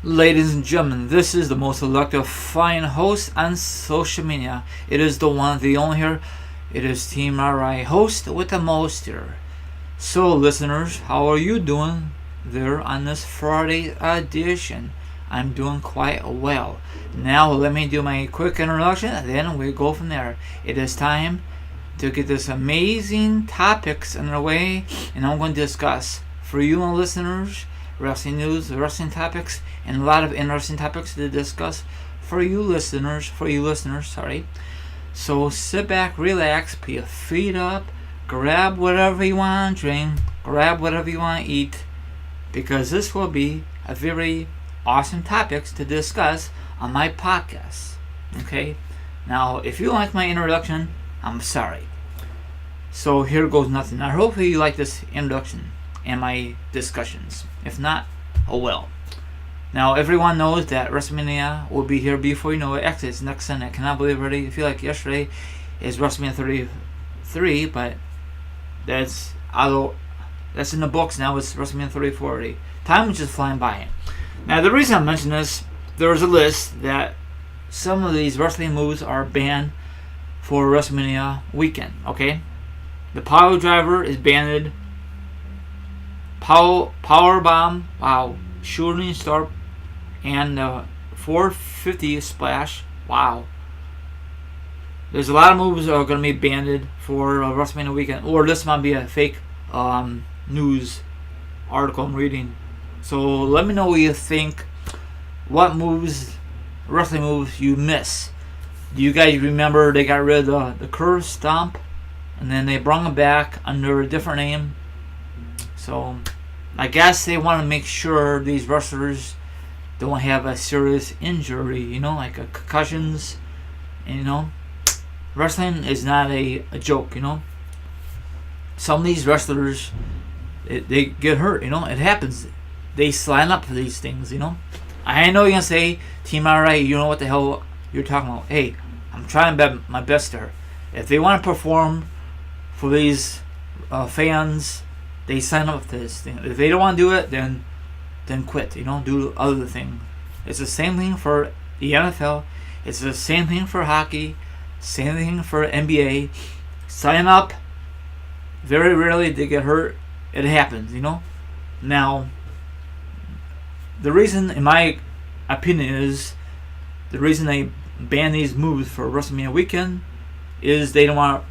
Ladies and gentlemen, this is the most selective fine host on social media. It is the one, the only here. It is Team RI host with the most here. So, listeners, how are you doing there on this Friday edition? I'm doing quite well. Now, let me do my quick introduction, and then we go from there. It is time to get this amazing topics underway, and I'm going to discuss for you, my listeners, wrestling news, wrestling topics, and a lot of interesting topics to discuss for you listeners. So sit back, relax, put your feet up, grab whatever you want to drink, grab whatever you want to eat, because this will be a very awesome topics to discuss on my podcast. Okay? Now, if you like my introduction, I'm sorry. So here goes nothing. I hope you like this introduction and my discussions. If not, oh well. Now, everyone knows that WrestleMania will be here before you know it. Actually, it's next Sunday. I cannot believe it already. I feel like yesterday is WrestleMania 33, but that's in the books now. It's WrestleMania 34 already. Time is just flying by. Now, the reason I mention this, there's a list that some of these wrestling moves are banned for WrestleMania weekend. Okay, the pile driver is banned. Power bomb, wow, shooting star, and 450 splash, wow. There's a lot of moves that are going to be banned for WrestleMania weekend, or this might be a fake news article I'm reading. So let me know what you think. What wrestling moves you miss? Do you guys remember they got rid of the curve stomp, and then they brought them back under a different name? So I guess they want to make sure these wrestlers don't have a serious injury, like a concussions. And, wrestling is not a joke, Some of these wrestlers, they get hurt, it happens. They sign up for these things, I know you're going to say, Team RA, you know what the hell you're talking about. Hey, I'm trying my best there. If they want to perform for these fans, they sign up for this thing. If they don't want to do it, then quit. Do other thing. It's the same thing for the NFL. It's the same thing for hockey. Same thing for NBA. Sign up. Very rarely they get hurt. It happens. Now, the reason, in my opinion, is the reason they ban these moves for WrestleMania weekend is they don't want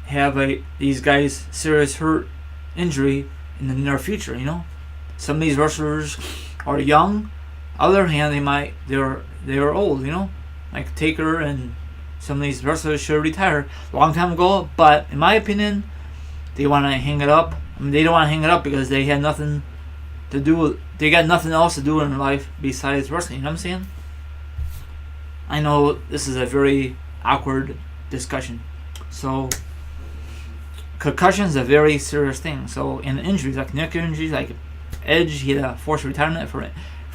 to have these guys serious hurt injury in the near future. Some of these wrestlers are young. On the other hand, they're old. Like Taker and some of these wrestlers should retire a long time ago. But in my opinion, they want to hang it up. They don't want to hang it up because they had nothing to do. They got nothing else to do in life besides wrestling. You know what I'm saying? I know this is a very awkward discussion. So, concussion is a very serious thing. So, in injuries, like neck injuries, like Edge, he had a forced retirement for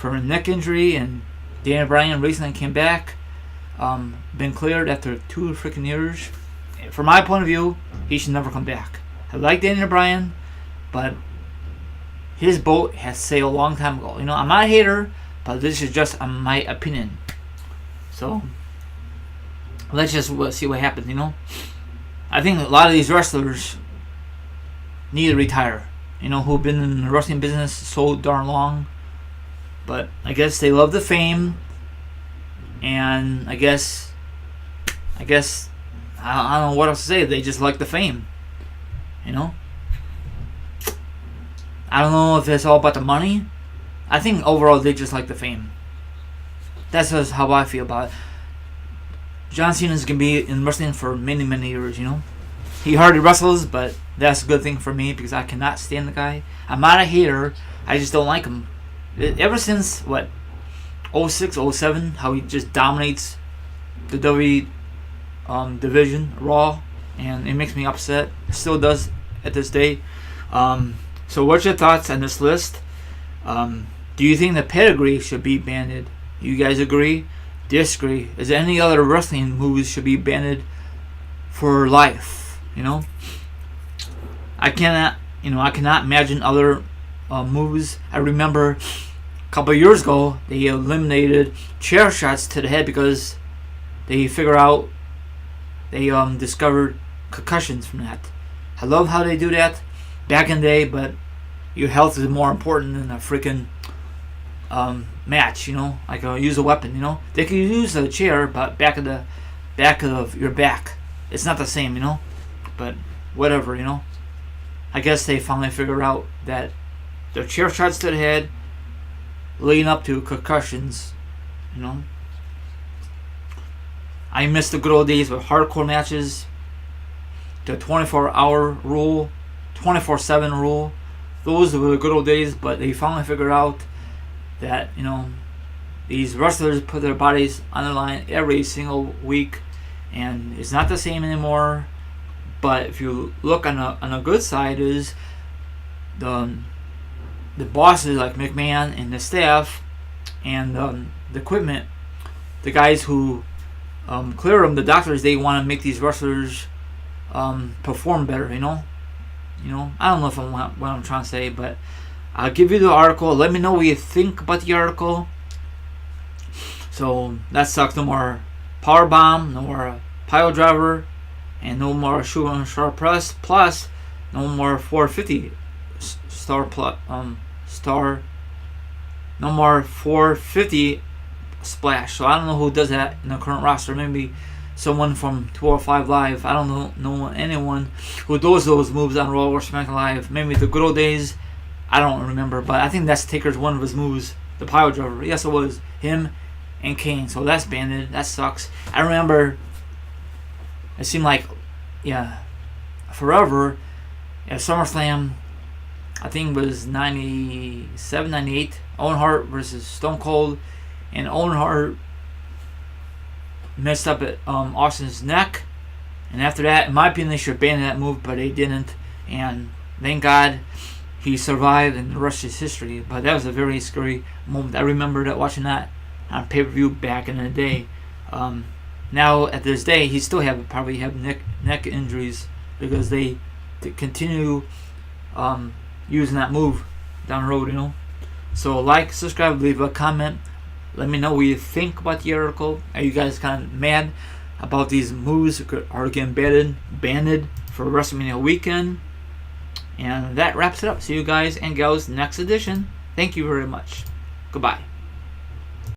a neck injury, and Daniel Bryan recently came back, been cleared after 2 freaking years. From my point of view, he should never come back. I like Daniel Bryan, but his boat has sailed a long time ago. I'm not a hater, but this is just my opinion. So, let's just see what happens, I think a lot of these wrestlers need to retire, who've been in the wrestling business so darn long. But I guess they love the fame, and I guess I don't know what else to say. They just like the fame, I don't know if it's all about the money. I think overall they just like the fame. That's just how I feel about it. John Cena's going to be in wrestling for many, many years, He hardly wrestles, but that's a good thing for me because I cannot stand the guy. I'm not a hater. I just don't like him. Ever since, 06, 07, how he just dominates the WWE division, Raw, and it makes me upset. It still does at this day. So what's your thoughts on this list? Do you think the pedigree should be banned? You guys agree? Disagree? Is there any other wrestling moves should be banned for life? I cannot imagine other moves. I remember a couple of years ago, they eliminated chair shots to the head because they figure out they discovered concussions from that. I love how they do that back in the day, but your health is more important than a freaking match, like use a weapon, They can use a chair, but back of your back, it's not the same, But whatever, I guess they finally figured out that the chair shots to the head leading up to concussions, I miss the good old days with hardcore matches, the 24-hour rule, 24/7 rule. Those were the good old days, but they finally figured out that, these wrestlers put their bodies on the line every single week, and it's not the same anymore. But if you look on a good side, is the bosses like McMahon and the staff and the equipment, the guys who clear them, the doctors, they want to make these wrestlers perform better. I don't know if I'm what I'm trying to say, but I'll give you the article. Let me know what you think about the article. So that sucks. No more power bomb, no more pile driver, and no more shooting star press. Plus, no more 450 star star. No more 450 splash. So I don't know who does that in the current roster. Maybe someone from 205 Live. I don't know anyone who does those moves on Raw or SmackDown Live. Maybe the good old days. I don't remember, but I think that's Taker's one of his moves, the pile driver. Yes, it was him and Kane. So that's banned. That sucks. I remember it seemed like, forever at SummerSlam, I think it was 97, 98, Owen Hart versus Stone Cold, and Owen Hart messed up at Austin's neck, and after that, in my opinion, they should have banned that move, but they didn't, and thank God he survived, and the rest is history. But that was a very scary moment. I remember that, watching that on pay-per-view back in the day. Now at this day, he still probably have neck injuries because they continue using that move down the road, So like, subscribe, leave a comment. Let me know what you think about the article. Are you guys kind of mad about these moves are getting banned for WrestleMania weekend? And that wraps it up. See you guys and gals next edition. Thank you very much. Goodbye.